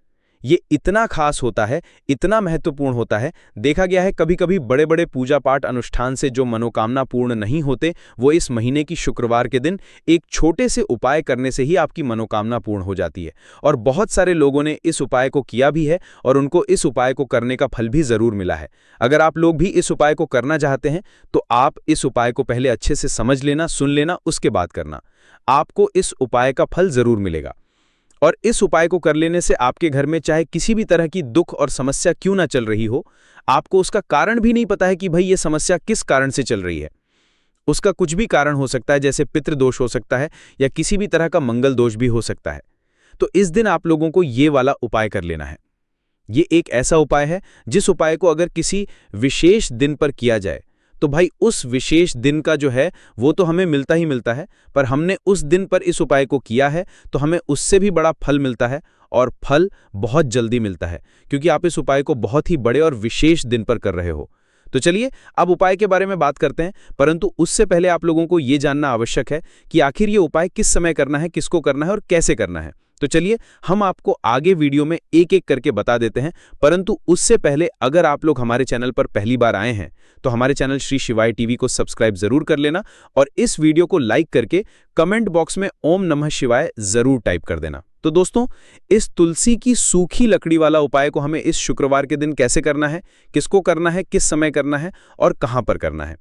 ये इतना खास होता है, इतना महत्वपूर्ण होता है। देखा गया है कभी कभी बड़े बड़े पूजा पाठ अनुष्ठान से जो मनोकामना पूर्ण नहीं होते, वो इस महीने की शुक्रवार के दिन एक छोटे से उपाय करने से ही आपकी मनोकामना पूर्ण हो जाती है। और बहुत सारे लोगों ने इस उपाय को किया भी है और उनको इस उपाय को करने का फल भी ज़रूर मिला है। अगर आप लोग भी इस उपाय को करना चाहते हैं तो आप इस उपाय को पहले अच्छे से समझ लेना, सुन लेना, उसके बाद करना। आपको इस उपाय का फल ज़रूर मिलेगा। और इस उपाय को कर लेने से आपके घर में चाहे किसी भी तरह की दुख और समस्या क्यों ना चल रही हो, आपको उसका कारण भी नहीं पता है कि भाई ये समस्या किस कारण से चल रही है। उसका कुछ भी कारण हो सकता है, जैसे पितृदोष हो सकता है या किसी भी तरह का मंगल दोष भी हो सकता है। तो इस दिन आप लोगों को ये वाला उपाय कर लेना है। ये एक ऐसा उपाय है जिस उपाय को अगर किसी विशेष दिन पर किया जाए तो भाई उस विशेष दिन का जो है वो तो हमें मिलता ही मिलता है, पर हमने उस दिन पर इस उपाय को किया है तो हमें उससे भी बड़ा फल मिलता है, और फल बहुत जल्दी मिलता है क्योंकि आप इस उपाय को बहुत ही बड़े और विशेष दिन पर कर रहे हो। तो चलिए अब उपाय के बारे में बात करते हैं, परंतु उससे पहले आप लोगों को ये जानना आवश्यक है कि आखिर ये उपाय किस समय करना है, किसको करना है और कैसे करना है। तो चलिए हम आपको आगे वीडियो में एक एक करके बता देते हैं, परंतु उससे पहले अगर आप लोग हमारे चैनल पर पहली बार आए हैं तो हमारे चैनल श्री शिवाय टीवी को सब्सक्राइब जरूर कर लेना और इस वीडियो को लाइक करके कमेंट बॉक्स में ओम नमः शिवाय जरूर टाइप कर देना। तो दोस्तों, इस तुलसी की सूखी लकड़ी वाला उपाय को हमें इस शुक्रवार के दिन कैसे करना है, किसको करना है, किस समय करना है और कहां पर करना है,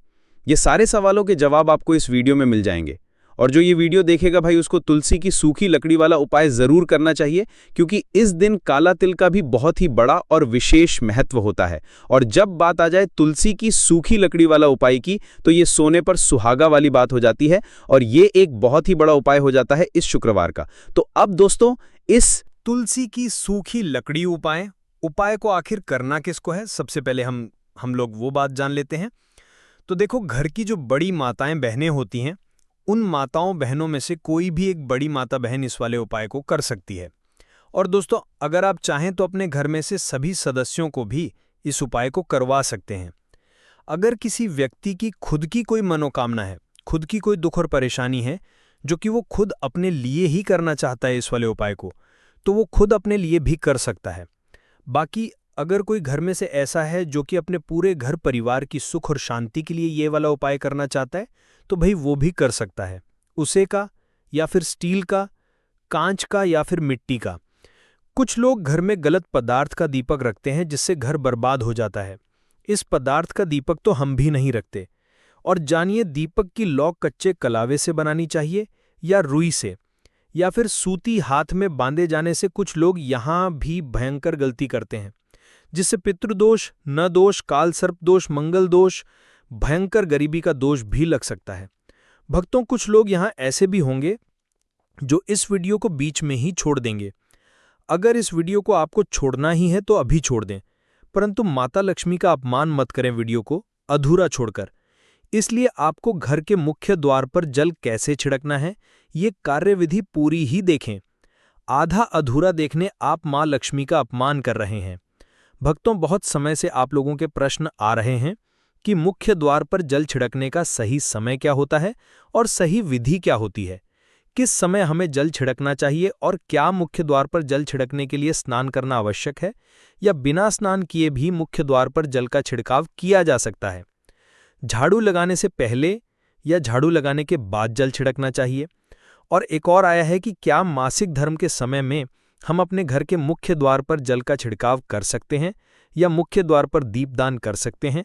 ये सारे सवालों के जवाब आपको इस वीडियो में मिल जाएंगे। और जो ये वीडियो देखेगा भाई, उसको तुलसी की सूखी लकड़ी वाला उपाय जरूर करना चाहिए, क्योंकि इस दिन काला तिल का भी बहुत ही बड़ा और विशेष महत्व होता है। और जब बात आ जाए तुलसी की सूखी लकड़ी वाला उपाय की, तो ये सोने पर सुहागा वाली बात हो जाती है और ये एक बहुत ही बड़ा उपाय हो जाता है इस शुक्रवार का। तो अब दोस्तों, इस तुलसी की सूखी लकड़ी उपाय को आखिर करना किसको है, सबसे पहले हम लोग वो बात जान लेते हैं। तो देखो, घर की जो बड़ी माताएं बहनें होती हैं, उन माताओं बहनों में से कोई भी एक बड़ी माता बहन इस वाले उपाय को कर सकती है। और दोस्तों, अगर आप चाहें तो अपने घर में से सभी सदस्यों को भी इस उपाय को करवा सकते हैं। अगर किसी व्यक्ति की खुद की कोई मनोकामना है, खुद की कोई दुख और परेशानी है जो कि वो खुद अपने लिए ही करना चाहता है इस वाले उपाय को, तो वो खुद अपने लिए भी कर सकता है। बाकी अगर कोई घर में से ऐसा है जो कि अपने पूरे घर परिवार की सुख और शांति के लिए ये वाला उपाय करना चाहता है, तो भाई वो भी कर सकता है। उसे का या फिर स्टील का, कांच का या फिर मिट्टी का। कुछ लोग घर में गलत पदार्थ का दीपक रखते हैं जिससे घर बर्बाद हो जाता है। इस पदार्थ का दीपक तो हम भी नहीं रखते। और जानिए, दीपक की लौ कच्चे कलावे से बनानी चाहिए या रुई से, या फिर सूती हाथ में बांधे जाने से कुछ लोग यहां भी भयंकर गलती करते हैं, जिससे पितृदोष, न दोष, काल सर्प दोष, मंगल दोष, भयंकर गरीबी का दोष भी लग सकता है। भक्तों, कुछ लोग यहां ऐसे भी होंगे जो इस वीडियो को बीच में ही छोड़ देंगे। अगर इस वीडियो को आपको छोड़ना ही है तो अभी छोड़ दें, परंतु माता लक्ष्मी का अपमान मत करें वीडियो को अधूरा छोड़कर। इसलिए आपको घर के मुख्य द्वार पर जल कैसे छिड़कना है, ये कार्यविधि पूरी ही देखें। आधा अधूरा देखने आप मां लक्ष्मी का अपमान कर रहे हैं। भक्तों, बहुत समय से आप लोगों के प्रश्न आ रहे हैं कि मुख्य द्वार पर जल छिड़कने का सही समय क्या होता है और सही विधि क्या होती है, किस समय हमें जल छिड़कना चाहिए और क्या मुख्य द्वार पर जल छिड़कने के लिए स्नान करना आवश्यक है या बिना स्नान किए भी मुख्य द्वार पर जल का छिड़काव किया जा सकता है। झाड़ू लगाने से पहले या झाड़ू लगाने के बाद जल छिड़कना चाहिए। और एक और आया है कि क्या मासिक धर्म के समय में हम अपने घर के मुख्य द्वार पर जल का छिड़काव कर सकते हैं या मुख्य द्वार पर दीपदान कर सकते हैं।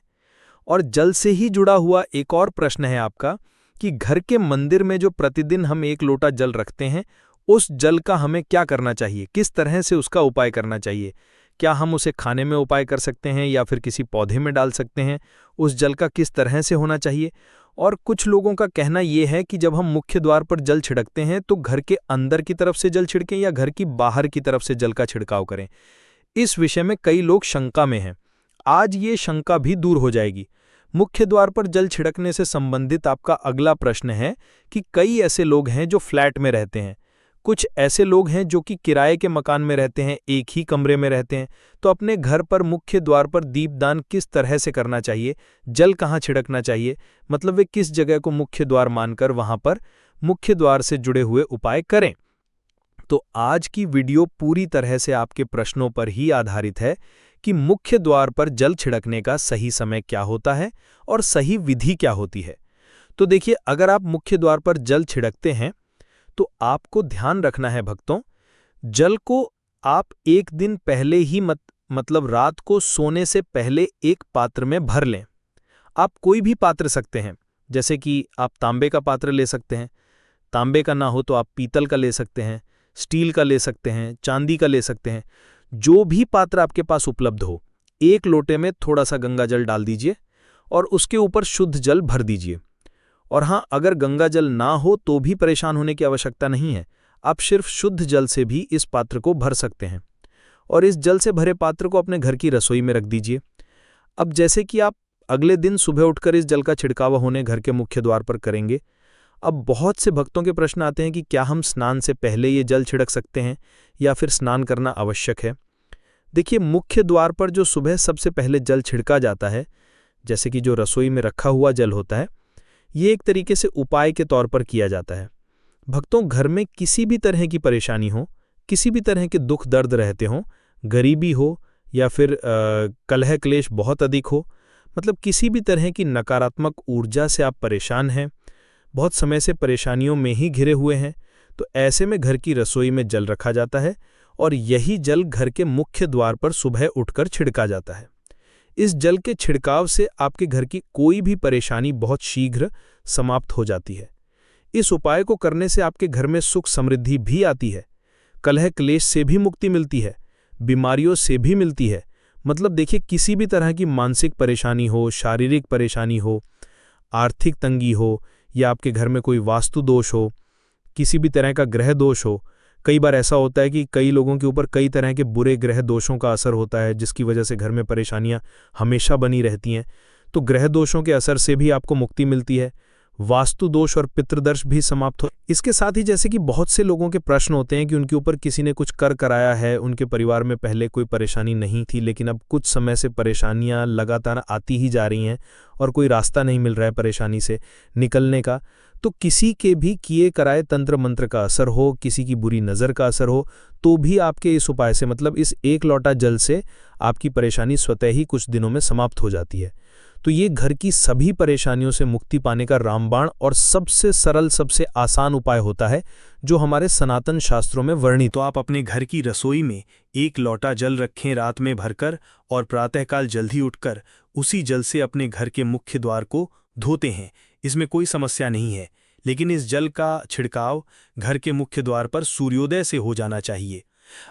और जल से ही जुड़ा हुआ एक और प्रश्न है आपका कि घर के मंदिर में जो प्रतिदिन हम 1 लोटा जल रखते हैं, उस जल का हमें क्या करना चाहिए, किस तरह से उसका उपाय करना चाहिए। क्या हम उसे खाने में उपाय कर सकते हैं या फिर किसी पौधे में डाल सकते हैं, उस जल का किस तरह से होना चाहिए। और कुछ लोगों का कहना यह है कि जब हम मुख्य द्वार पर जल छिड़कते हैं तो घर के अंदर की तरफ से जल छिड़कें या घर की बाहर की तरफ से जल का छिड़काव करें। इस विषय में कई लोग शंका में हैं। आज ये शंका भी दूर हो जाएगी। मुख्य द्वार पर जल छिड़कने से संबंधित आपका अगला प्रश्न है कि कई ऐसे लोग हैं जो फ्लैट में रहते हैं, कुछ ऐसे लोग हैं जो कि किराए के मकान में रहते हैं, एक ही कमरे में रहते हैं। तो अपने घर पर मुख्य द्वार पर दीपदान किस तरह से करना चाहिए, जल कहाँ छिड़कना चाहिए, मतलब वे किस जगह को मुख्य द्वार मानकर वहां पर मुख्य द्वार से जुड़े हुए उपाय करें। तो आज की वीडियो पूरी तरह से आपके प्रश्नों पर ही आधारित है कि मुख्य द्वार पर जल छिड़कने का सही समय क्या होता है और सही विधि क्या होती है। तो देखिए, अगर आप मुख्य द्वार पर जल छिड़कते हैं तो आपको ध्यान रखना है भक्तों, जल को आप 1 दिन पहले ही मतलब रात को सोने से पहले एक पात्र में भर लें। आप कोई भी पात्र सकते हैं, जैसे कि आप तांबे का पात्र ले सकते हैं, तांबे का ना हो तो आप पीतल का ले सकते हैं, स्टील का ले सकते हैं, चांदी का ले सकते हैं। जो भी पात्र आपके पास उपलब्ध हो, 1 लोटे में थोड़ा सा गंगा जल डाल दीजिए और उसके ऊपर शुद्ध जल भर दीजिए। और हाँ, अगर गंगा जल ना हो तो भी परेशान होने की आवश्यकता नहीं है, आप सिर्फ शुद्ध जल से भी इस पात्र को भर सकते हैं। और इस जल से भरे पात्र को अपने घर की रसोई में रख दीजिए। अब जैसे कि आप अगले दिन सुबह उठकर इस जल का छिड़काव होने घर के मुख्य द्वार पर करेंगे। अब बहुत से भक्तों के प्रश्न आते हैं कि क्या हम स्नान से पहले ये जल छिड़क सकते हैं या फिर स्नान करना आवश्यक है। देखिए, मुख्य द्वार पर जो सुबह सबसे पहले जल छिड़का जाता है, जैसे कि जो रसोई में रखा हुआ जल होता है, ये एक तरीके से उपाय के तौर पर किया जाता है। भक्तों, घर में किसी भी तरह की परेशानी हो, किसी भी तरह के दुख दर्द रहते हों, गरीबी हो या फिर कलह क्लेश बहुत अधिक हो, मतलब किसी भी तरह की नकारात्मक ऊर्जा से आप परेशान हैं, बहुत समय से परेशानियों में ही घिरे हुए हैं, तो ऐसे में घर की रसोई में जल रखा जाता है और यही जल घर के मुख्य द्वार पर सुबह उठकर छिड़का जाता है। इस जल के छिड़काव से आपके घर की कोई भी परेशानी बहुत शीघ्र समाप्त हो जाती है। इस उपाय को करने से आपके घर में सुख समृद्धि भी आती है, कलह क्लेश से भी मुक्ति मिलती है, बीमारियों से भी मिलती है। मतलब देखिए, किसी भी तरह की मानसिक परेशानी हो, शारीरिक परेशानी हो, आर्थिक तंगी हो, या आपके घर में कोई वास्तु दोष हो, किसी भी तरह का ग्रह दोष हो। कई बार ऐसा होता है कि कई लोगों के ऊपर कई तरह के बुरे ग्रह दोषों का असर होता है, जिसकी वजह से घर में परेशानियां हमेशा बनी रहती हैं। तो ग्रह दोषों के असर से भी आपको मुक्ति मिलती है, वास्तु दोष और पितृदोष भी समाप्त हो। इसके साथ ही जैसे कि बहुत से लोगों के प्रश्न होते हैं कि उनके ऊपर किसी ने कुछ कर कराया है, उनके परिवार में पहले कोई परेशानी नहीं थी, लेकिन अब कुछ समय से परेशानियां लगातार आती ही जा रही हैं और कोई रास्ता नहीं मिल रहा है परेशानी से निकलने का। तो किसी के भी किए कराए तंत्र मंत्र का असर हो, किसी की बुरी नज़र का असर हो, तो भी आपके इस उपाय से, मतलब इस एक लोटा जल से, आपकी परेशानी स्वतः ही कुछ दिनों में समाप्त हो जाती है। तो ये घर की सभी परेशानियों से मुक्ति पाने का रामबाण और सबसे सरल, सबसे आसान उपाय होता है, जो हमारे सनातन शास्त्रों में वर्णित। तो आप अपने घर की रसोई में एक लोटा जल रखें रात में भरकर, और प्रातःकाल जल्दी उठकर उसी जल से अपने घर के मुख्य द्वार को धोते हैं। इसमें कोई समस्या नहीं है, लेकिन इस जल का छिड़काव घर के मुख्य द्वार पर सूर्योदय से हो जाना चाहिए।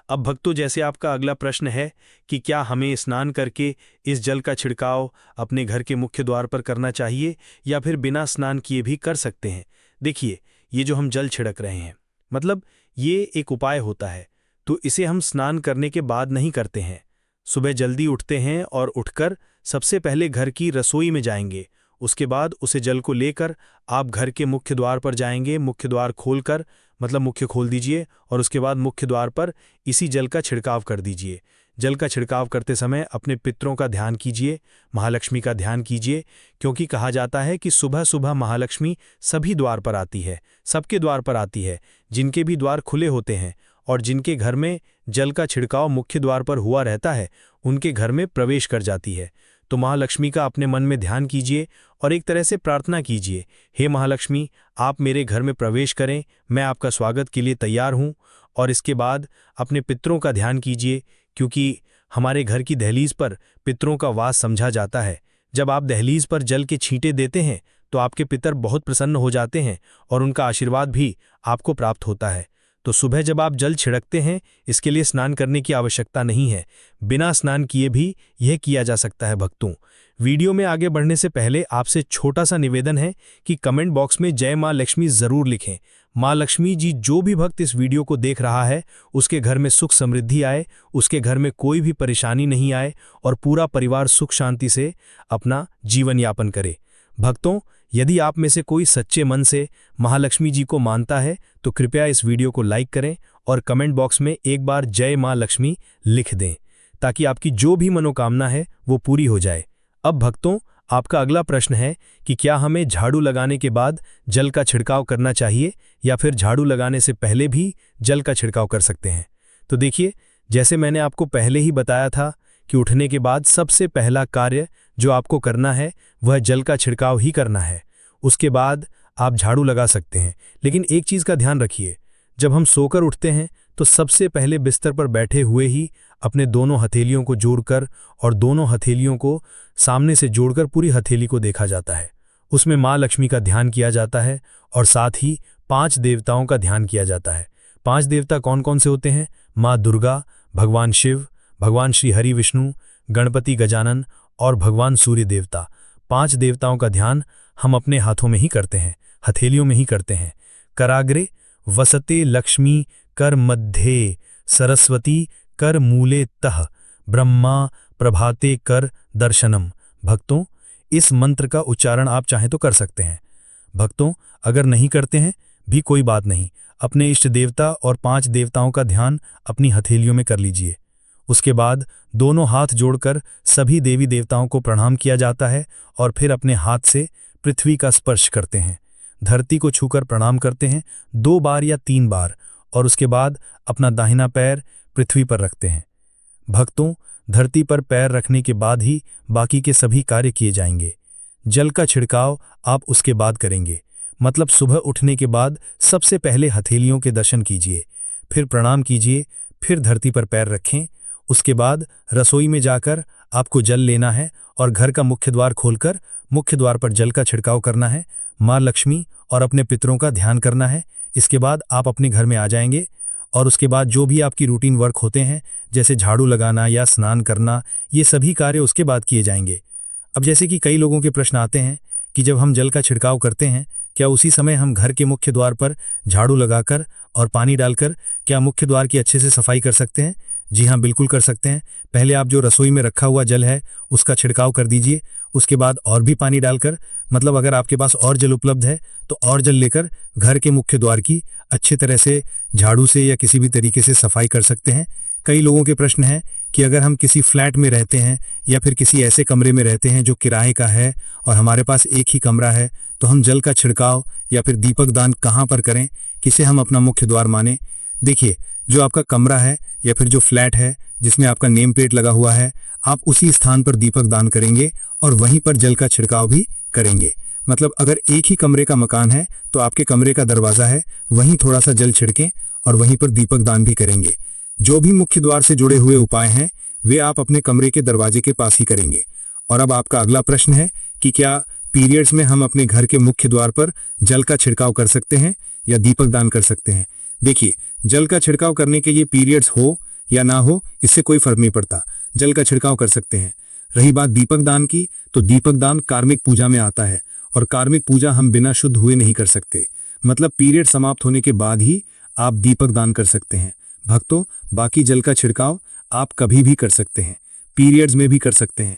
अब भक्तों, जैसे आपका अगला प्रश्न है कि क्या हमें स्नान करके इस जल का छिड़काव अपने घर के मुख्य द्वार पर करना चाहिए या फिर बिना स्नान किए भी कर सकते हैं। देखिए, ये जो हम जल छिड़क रहे हैं, मतलब ये एक उपाय होता है, तो इसे हम स्नान करने के बाद नहीं करते हैं। सुबह जल्दी उठते हैं और उठकर सबसे पहले घर की रसोई में जाएंगे। उसके बाद उसे जल को लेकर आप घर के मुख्य द्वार पर जाएंगे। मुख्य द्वार खोलकर, मतलब मुख्य खोल दीजिए, और उसके बाद मुख्य द्वार पर इसी जल का छिड़काव कर दीजिए। जल का छिड़काव करते समय अपने पितरों का ध्यान कीजिए, महालक्ष्मी का ध्यान कीजिए, क्योंकि कहा जाता है कि सुबह सुबह महालक्ष्मी सभी द्वार पर आती है, सबके द्वार पर आती है। जिनके भी द्वार खुले होते हैं और जिनके घर में जल का छिड़काव मुख्य द्वार पर हुआ रहता है, उनके घर में प्रवेश कर जाती है। तो महालक्ष्मी का अपने मन में ध्यान कीजिए और एक तरह से प्रार्थना कीजिए, हे महालक्ष्मी, आप मेरे घर में प्रवेश करें, मैं आपका स्वागत के लिए तैयार हूँ। और इसके बाद अपने पितरों का ध्यान कीजिए, क्योंकि हमारे घर की दहलीज पर पितरों का वास समझा जाता है। जब आप दहलीज पर जल के छींटे देते हैं तो आपके पितर बहुत प्रसन्न हो जाते हैं और उनका आशीर्वाद भी आपको प्राप्त होता है। तो सुबह जब आप जल छिड़कते हैं, इसके लिए स्नान करने की आवश्यकता नहीं है, बिना स्नान किए भी यह किया जा सकता है। भक्तों, वीडियो में आगे बढ़ने से पहले आपसे छोटा सा निवेदन है कि कमेंट बॉक्स में जय मां लक्ष्मी जरूर लिखें। मां लक्ष्मी जी, जो भी भक्त इस वीडियो को देख रहा है, उसके घर में सुख समृद्धि आए, उसके घर में कोई भी परेशानी नहीं आए और पूरा परिवार सुख शांति से अपना जीवन यापन करे। भक्तों, यदि आप में से कोई सच्चे मन से महालक्ष्मी जी को मानता है तो कृपया इस वीडियो को लाइक करें और कमेंट बॉक्स में एक बार जय मां लक्ष्मी लिख दें, ताकि आपकी जो भी मनोकामना है वो पूरी हो जाए। अब भक्तों, आपका अगला प्रश्न है कि क्या हमें झाड़ू लगाने के बाद जल का छिड़काव करना चाहिए या फिर झाड़ू लगाने से पहले भी जल का छिड़काव कर सकते हैं। तो देखिए, जैसे मैंने आपको पहले ही बताया था कि उठने के बाद सबसे पहला कार्य जो आपको करना है वह जल का छिड़काव ही करना है। उसके बाद आप झाड़ू लगा सकते हैं, लेकिन एक चीज़ का ध्यान रखिए, जब हम सोकर उठते हैं तो सबसे पहले बिस्तर पर बैठे हुए ही अपने दोनों हथेलियों को जोड़कर और दोनों हथेलियों को सामने से जोड़कर पूरी हथेली को देखा जाता है। उसमें माँ लक्ष्मी का ध्यान किया जाता है और साथ ही 5 देवताओं का ध्यान किया जाता है। 5 देवता कौन कौन से होते हैं? माँ दुर्गा, भगवान शिव, भगवान श्री हरि विष्णु, गणपति गजानन और भगवान सूर्य देवता। 5 देवताओं का ध्यान हम अपने हाथों में ही करते हैं, हथेलियों में ही करते हैं। कराग्रे वसते लक्ष्मी कर मध्य सरस्वती कर मूले तः ब्रह्मा प्रभाते कर दर्शनम। भक्तों, इस मंत्र का उच्चारण आप चाहें तो कर सकते हैं। भक्तों, अगर नहीं करते हैं भी कोई बात नहीं, अपने इष्ट देवता और 5 देवताओं का ध्यान अपनी हथेलियों में कर लीजिए। उसके बाद दोनों हाथ जोड़कर सभी देवी देवताओं को प्रणाम किया जाता है और फिर अपने हाथ से पृथ्वी का स्पर्श करते हैं, धरती को छूकर प्रणाम करते हैं 2 बार या 3 बार, और उसके बाद अपना दाहिना पैर पृथ्वी पर रखते हैं। भक्तों, धरती पर पैर रखने के बाद ही बाकी के सभी कार्य किए जाएंगे। जल का छिड़काव आप उसके बाद करेंगे, मतलब सुबह उठने के बाद सबसे पहले हथेलियों के दर्शन कीजिए, फिर प्रणाम कीजिए, फिर धरती पर पैर रखें। उसके बाद रसोई में जाकर आपको जल लेना है और घर का मुख्य द्वार खोलकर मुख्य द्वार पर जल का छिड़काव करना है, माँ लक्ष्मी और अपने पितरों का ध्यान करना है। इसके बाद आप अपने घर में आ जाएंगे और उसके बाद जो भी आपकी रूटीन वर्क होते हैं, जैसे झाड़ू लगाना या स्नान करना, ये सभी कार्य उसके बाद किए जाएंगे। अब जैसे कि कई लोगों के प्रश्न आते हैं कि जब हम जल का छिड़काव करते हैं, क्या उसी समय हम घर के मुख्य द्वार पर झाड़ू लगाकर और पानी डालकर क्या मुख्य द्वार की अच्छे से सफाई कर सकते हैं? जी हाँ, बिल्कुल कर सकते हैं। पहले आप जो रसोई में रखा हुआ जल है उसका छिड़काव कर दीजिए, उसके बाद और भी पानी डालकर, मतलब अगर आपके पास और जल उपलब्ध है तो और जल लेकर घर के मुख्य द्वार की अच्छी तरह से झाड़ू से या किसी भी तरीके से सफाई कर सकते हैं। कई लोगों के प्रश्न है कि अगर हम किसी फ्लैट में रहते हैं या फिर किसी ऐसे कमरे में रहते हैं जो किराए का है और हमारे पास एक ही कमरा है, तो हम जल का छिड़काव या फिर दीपक दान कहाँ पर करें, किसे हम अपना मुख्य द्वार माने? देखिए, जो आपका कमरा है या फिर जो फ्लैट है जिसमें आपका नेम प्लेट लगा हुआ है, आप उसी स्थान पर दीपक दान करेंगे और वहीं पर जल का छिड़काव भी करेंगे। मतलब अगर एक ही कमरे का मकान है तो आपके कमरे का दरवाजा है, वहीं थोड़ा सा जल छिड़कें और वहीं पर दीपक दान भी करेंगे। जो भी मुख्य द्वार से जुड़े हुए उपाय हैं वे आप अपने कमरे के दरवाजे के पास ही करेंगे। और अब आपका अगला प्रश्न है कि क्या पीरियड्स में हम अपने घर के मुख्य द्वार पर जल का छिड़काव कर सकते हैं या दीपक दान कर सकते हैं? देखिए, जल का छिड़काव करने के लिए पीरियड्स हो या ना हो इससे कोई फर्क नहीं पड़ता, जल का छिड़काव कर सकते हैं। रही बात दीपक दान की, तो दीपक दान कार्मिक पूजा में आता है और कार्मिक पूजा हम बिना शुद्ध हुए नहीं कर सकते। मतलब पीरियड समाप्त होने के बाद ही आप दीपक दान कर सकते हैं। भक्तों, बाकी जल का छिड़काव आप कभी भी कर सकते हैं, पीरियड्स में भी कर सकते हैं,